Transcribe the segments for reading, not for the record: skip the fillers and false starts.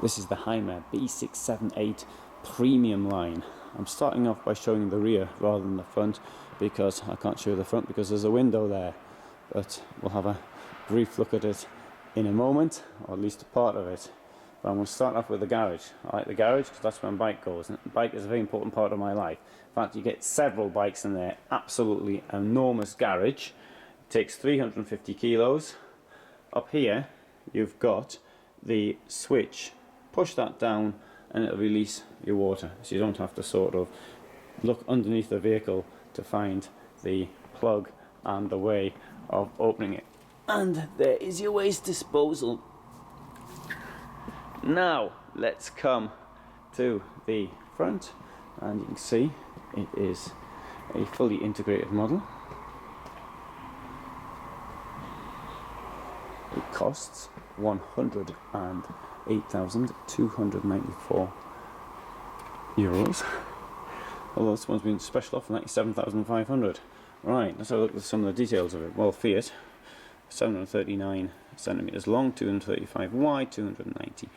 This is the Hymer B678 Premium Line. I'm starting off by showing the rear rather than the front because I can't show the front because there's a window there, but we'll have a brief look at it in a moment, or at least a part of it. But I'm going to start off with the garage. I like the garage because that's where my bike goes, and the bike is a very important part of my life. In fact, you get several bikes in there. Absolutely enormous garage. It takes 350 kilos. Up here you've got the switch. Push that down and it'll release your water, so you don't have to sort of look underneath the vehicle to find the plug and the way of opening it. And there is your waste disposal. Now let's come to the front, and you can see it is a fully integrated model. It costs €108,294, although this one's been special offer, 97,500. Right, let's have a look at some of the details of it. Well, Fiat, 739 centimeters long, 235 wide, 290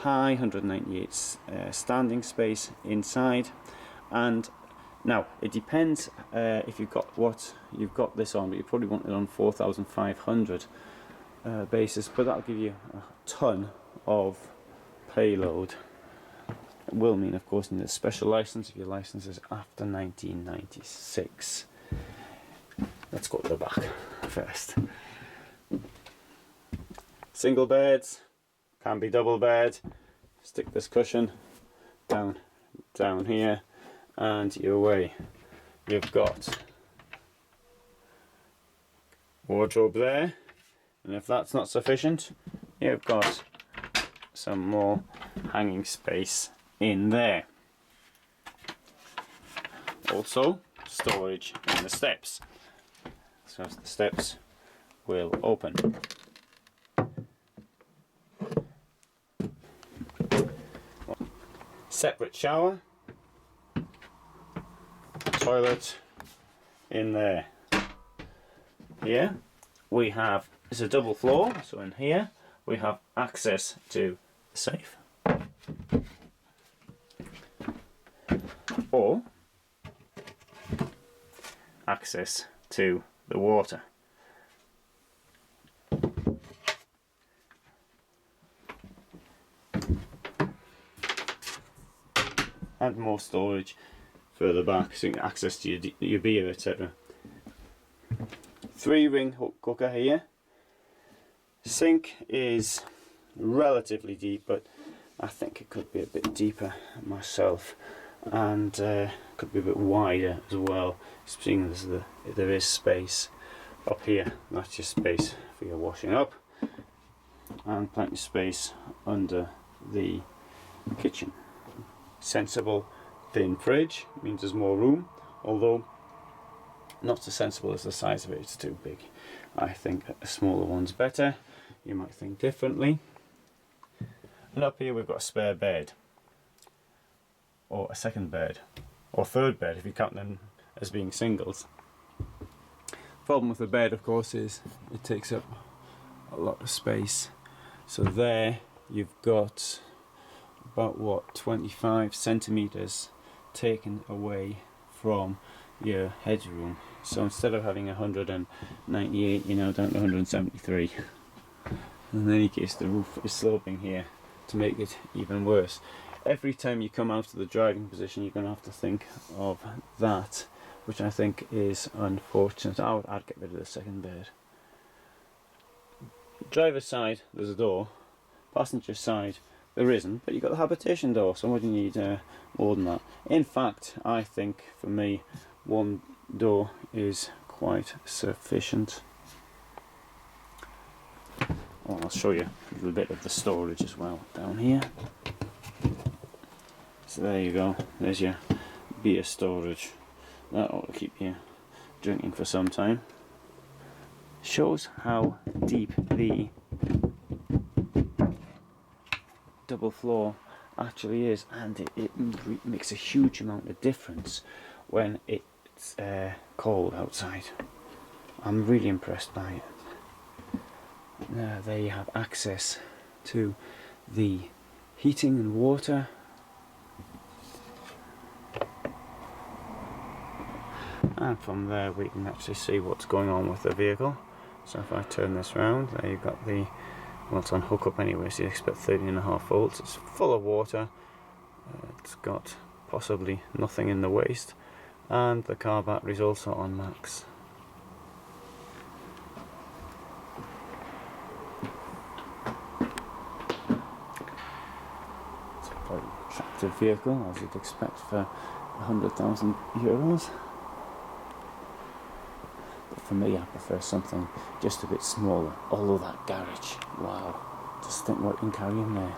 high, 198 standing space inside. And now it depends if you've got what you've got this on, but you probably want it on 4,500 basis, but that'll give you a ton of payload. It will mean, of course, you need a special license if your license is after 1996. Let's go to the back first. Single beds, can be double bed. Stick this cushion down here and you're away. You've got wardrobe there, and if that's not sufficient, you've got some more hanging space in there. Also storage in the steps, so the steps will open. Separate shower, toilet in there. Here we have, it's a double floor, so in here we have access to the safe, or access to the water. And more storage further back, so you can access to your beer, etc. 3-ring hook cooker here. Sink is relatively deep, but I think it could be a bit deeper myself, and could be a bit wider as well, seeing as there is space up here. That's your space for your washing up, and plenty of space under the kitchen. Sensible thin fridge means there's more room, although not so sensible as the size of it. It's too big. I think a smaller one's better. You might think differently. And up here we've got a spare bed, or a second bed, or third bed if you count them as being singles. Problem with the bed, of course, is it takes up a lot of space. So there you've got about, what, 25 centimeters taken away from your headroom. So instead of having 198, you're now down to 173. In any case, the roof is sloping here to make it even worse. Every time you come out of the driving position, you're going to have to think of that, which I think is unfortunate. I'd get rid of the second bed. Driver's side, there's a door. Passenger side, there isn't, but you've got the habitation door, so what do you need more than that? In fact, I think for me one door is quite sufficient. Well, I'll show you a little bit of the storage as well down here. So there you go, there's your beer storage. That ought to keep you drinking for some time. Shows how deep the double floor actually is, and it makes a huge amount of difference when it's cold outside. I'm really impressed by it. There you have access to the heating and water. And from there we can actually see what's going on with the vehicle. So if I turn this round, there you've got the, well, it's on hookup anyway, so you expect 13.5 volts. It's full of water. It's got possibly nothing in the waste, and the car battery is also on max. It's a very attractive vehicle, as you'd expect for 100,000 euros. But for me, I prefer something just a bit smaller. Although that garage, wow, just think what you can carry in there.